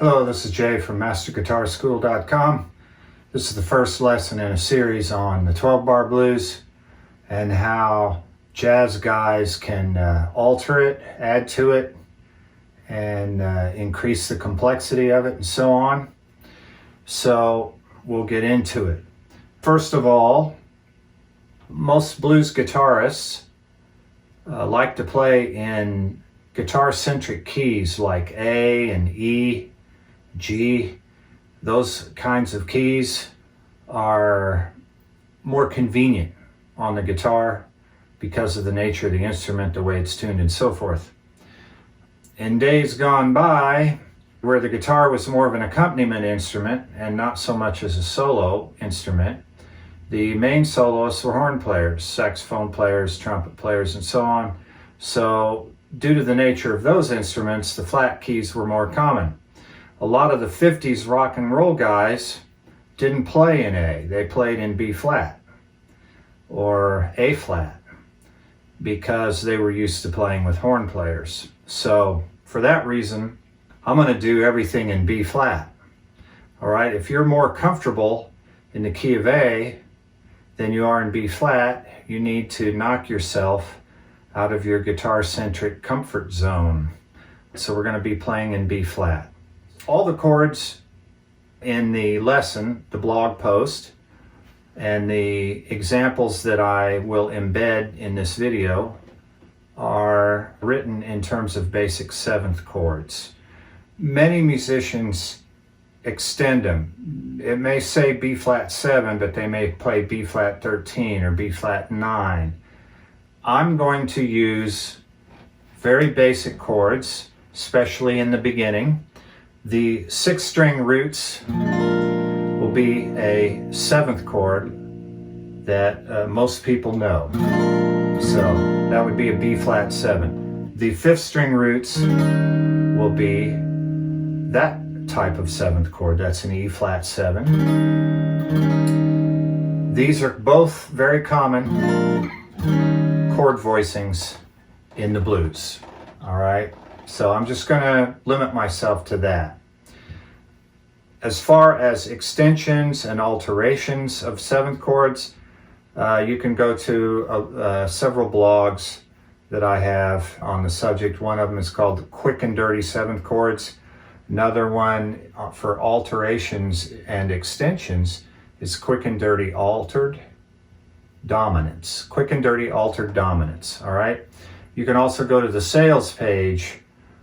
Hello, this is Jay from MasterGuitarSchool.com. This is the first lesson in a series on the 12-bar blues and how jazz guys can alter it, add to it, and increase the complexity of it and so on. So we'll get into it. First of all, most blues guitarists like to play in guitar-centric keys like A and E, G. Those kinds of keys are more convenient on the guitar because of the nature of the instrument, the way it's tuned, and so forth. In days gone by, where the guitar was more of an accompaniment instrument and not so much as a solo instrument, the main soloists were horn players, saxophone players, trumpet players, and so on. So due to the nature of those instruments, the flat keys were more common. A lot of the 50s rock and roll guys didn't play in A. They played in B flat or A flat because they were used to playing with horn players. So for that reason, I'm going to do everything in B flat. All right, if you're more comfortable in the key of A than you are in B flat, you need to knock yourself out of your guitar-centric comfort zone. So we're going to be playing in B flat. All the chords in the lesson, the blog post, and the examples that I will embed in this video are written in terms of basic seventh chords. Many musicians extend them. It may say B flat 7, but they may play B flat 13 or B flat 9. I'm going to use very basic chords, especially in the beginning. The 6-string roots will be a 7th chord that most people know. So that would be a B flat 7. The 5th string roots will be that type of 7th chord. That's an E flat 7. These are both very common chord voicings in the blues. All right. So I'm just going to limit myself to that. As far as extensions and alterations of 7th chords, you can go to several blogs that I have on the subject. One of them is called Quick and Dirty 7th Chords. Another one for alterations and extensions is Quick and Dirty Altered Dominants. Quick and Dirty Altered Dominants. All right. You can also go to the sales page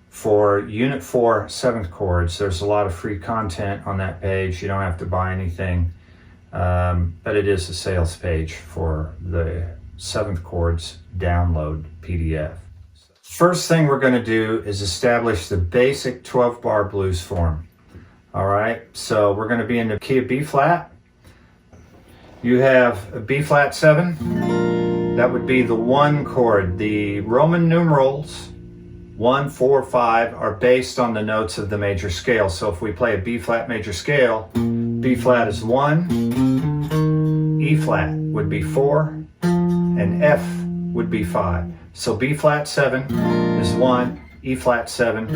for Unit 4 7th chords. There's a lot of free content on that page. You don't have to buy anything, but it is a sales page for the 7th chords download PDF. First thing we're going to do is establish the basic 12-bar blues form. All right, so we're going to be in the key of B flat. You have a B flat 7. That would be the 1 chord. The Roman numerals 1, 4, 5 are based on the notes of the major scale. So if we play a B flat major scale, B flat is 1, E flat would be 4, and F would be 5. So B flat 7 is 1, E flat 7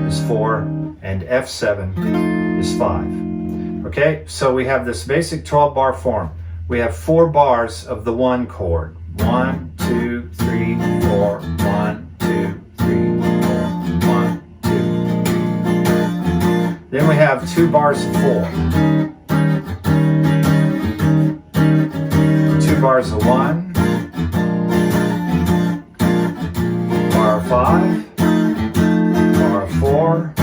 is 4, and F 7 is 5. Okay, so we have this basic 12-bar form. We have 4 bars of the 1 chord. 1, 2, 3, 4, 1, 2, 3, 4, 1, 2. Then we have 2 bars of 4. 2 bars of 1. Bar of 5. Bar of 4.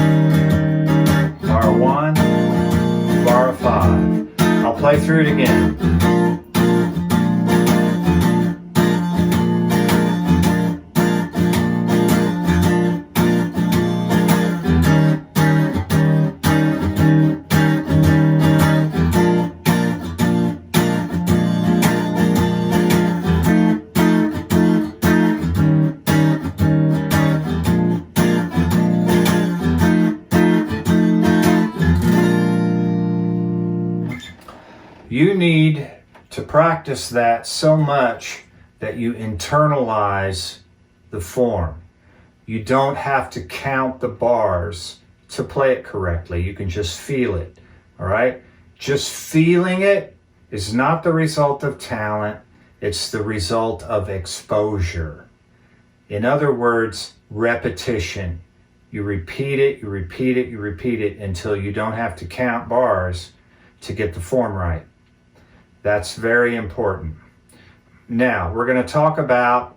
Bar of 1. Bar of 5. I'll play through it again. You need to practice that so much that you internalize the form. You don't have to count the bars to play it correctly. You can just feel it, all right? Just feeling it is not the result of talent. It's the result of exposure. In other words, repetition. You repeat it, you repeat it, you repeat it until you don't have to count bars to get the form right. That's very important. Now, we're going to talk about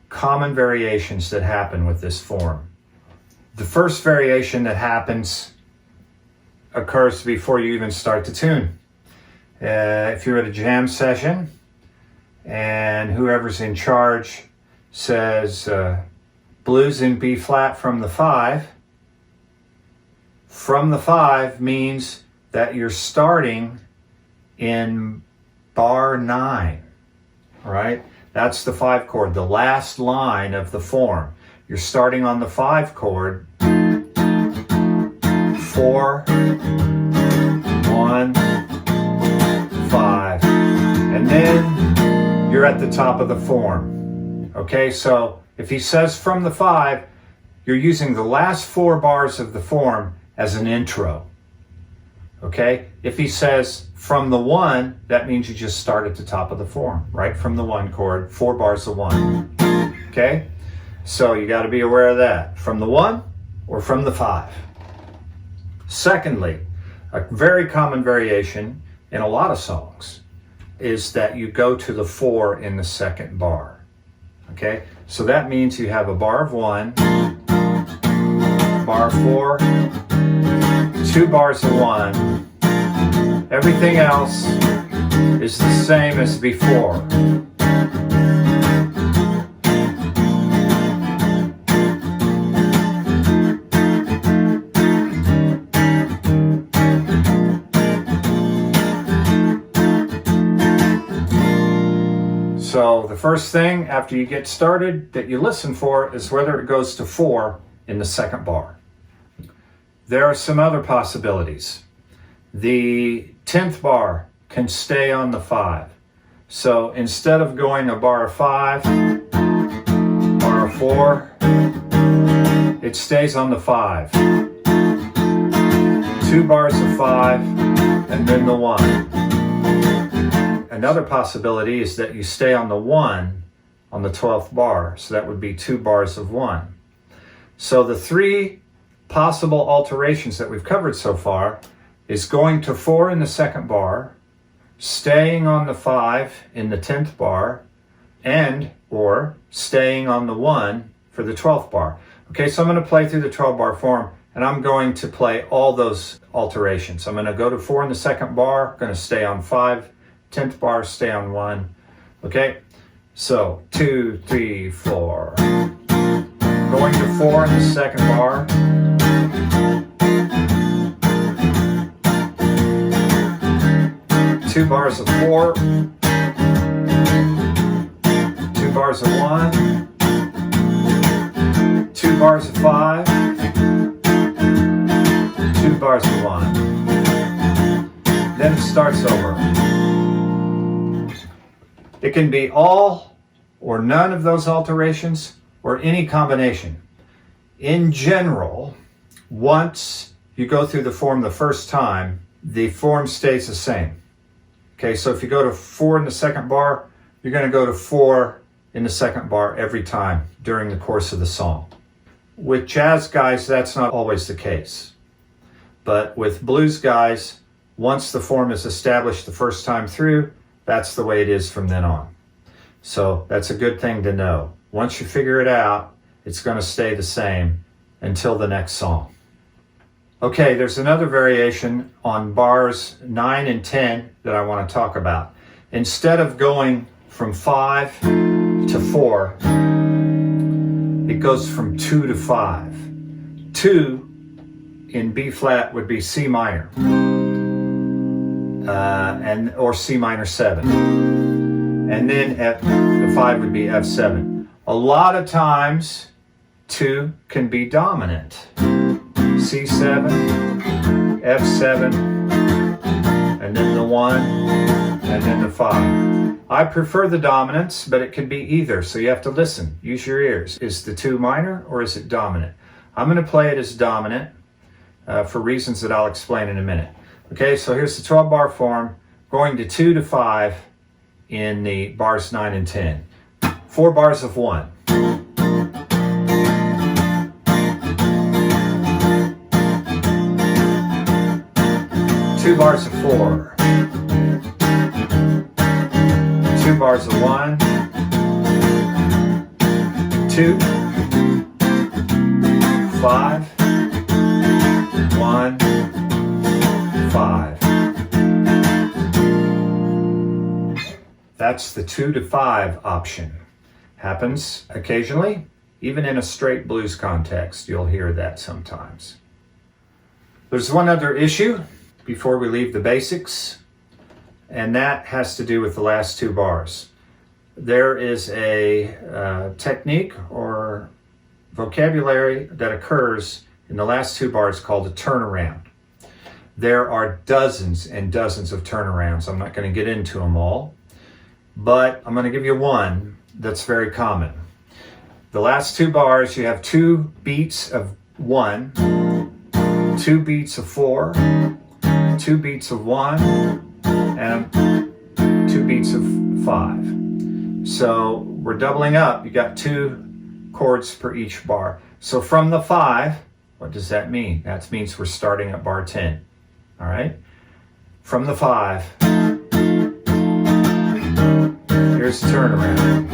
common variations that happen with this form. The first variation that happens occurs before you even start the tune. If you're at a jam session and whoever's in charge says blues in B flat from the 5, from the 5 means that you're starting in bar 9, right? That's the 5 chord, the last line of the form. You're starting on the 5 chord, 4, 1, 5, and then you're at the top of the form. Okay, so if he says from the 5, you're using the last 4 bars of the form as an intro. Okay, if he says from the 1, that means you just start at the top of the form, right from the 1 chord, 4 bars of 1. Okay, so you got to be aware of that, from the 1 or from the 5. Secondly, a very common variation in a lot of songs is that you go to the 4 in the second bar. Okay, so that means you have a bar of 1, bar 4, 2 bars of 1. Everything else is the same as before. So the first thing after you get started that you listen for is whether it goes to 4 in the second bar. There are some other possibilities. The 10th bar can stay on the 5. So instead of going a bar of 5, bar of 4, it stays on the 5. 2 bars of 5, and then the 1. Another possibility is that you stay on the 1 on the 12th bar. So that would be 2 bars of 1. So the 3 possible alterations that we've covered so far is going to 4 in the second bar, staying on the 5 in the 10th bar, and or staying on the 1 for the 12th bar. Okay, so I'm going to play through the 12 bar form, and I'm going to play all those alterations. I'm going to go to 4 in the second bar, going to stay on 5, 10th bar, stay on 1. Okay, so 2, 3, 4. Going to 4 in the second bar. Two bars of 4, 2 bars of 1, 2 bars of 5, 2 bars of 1. Then it starts over. It can be all or none of those alterations or any combination. In general, once you go through the form the first time, the form stays the same. Okay, so if you go to 4 in the second bar, you're going to go to 4 in the second bar every time during the course of the song. With jazz guys, that's not always the case. But with blues guys, once the form is established the first time through, that's the way it is from then on. So that's a good thing to know. Once you figure it out, it's going to stay the same until the next song. Okay, there's another variation on bars 9 and 10 that I want to talk about. Instead of going from 5 to 4, it goes from 2 to 5. 2 in B flat would be C minor, or C minor 7. And then the 5 would be F7. A lot of times, 2 can be dominant. C7, F7, and then the 1, and then the 5. I prefer the dominance, but it can be either, so you have to listen. Use your ears. Is the 2 minor or is it dominant? I'm going to play it as dominant. for reasons that I'll explain in a minute. Okay, so here's the 12 bar form, going to 2 to 5 in the bars 9 and 10. 4 bars of 1. 2 bars of 4. 2 bars of 1. 2. 5. 1. 5. That's the 2 to 5 option. Happens occasionally, even in a straight blues context. You'll hear that sometimes. There's one other issue before we leave the basics, and that has to do with the last 2 bars. There is a technique or vocabulary that occurs in the last 2 bars called a turnaround. There are dozens and dozens of turnarounds. I'm not going to get into them all, but I'm going to give you one that's very common. The last 2 bars, you have 2 beats of 1, 2 beats of 4, 2 beats of 1, and 2 beats of 5. So we're doubling up. You got 2 chords per each bar. So from the 5, what does that mean? That means we're starting at bar 10. All right? From the 5, here's the turnaround.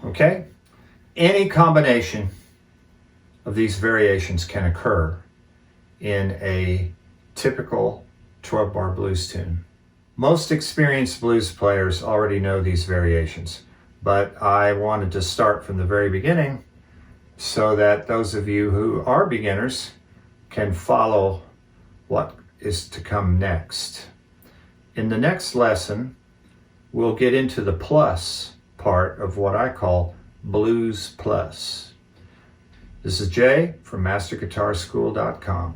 Okay? Any combination of these variations can occur in a typical 12-bar blues tune. Most experienced blues players already know these variations, but I wanted to start from the very beginning so that those of you who are beginners can follow what is to come next. In the next lesson, we'll get into the plus part of what I call Blues Plus. This is Jay from MasterGuitarSchool.com.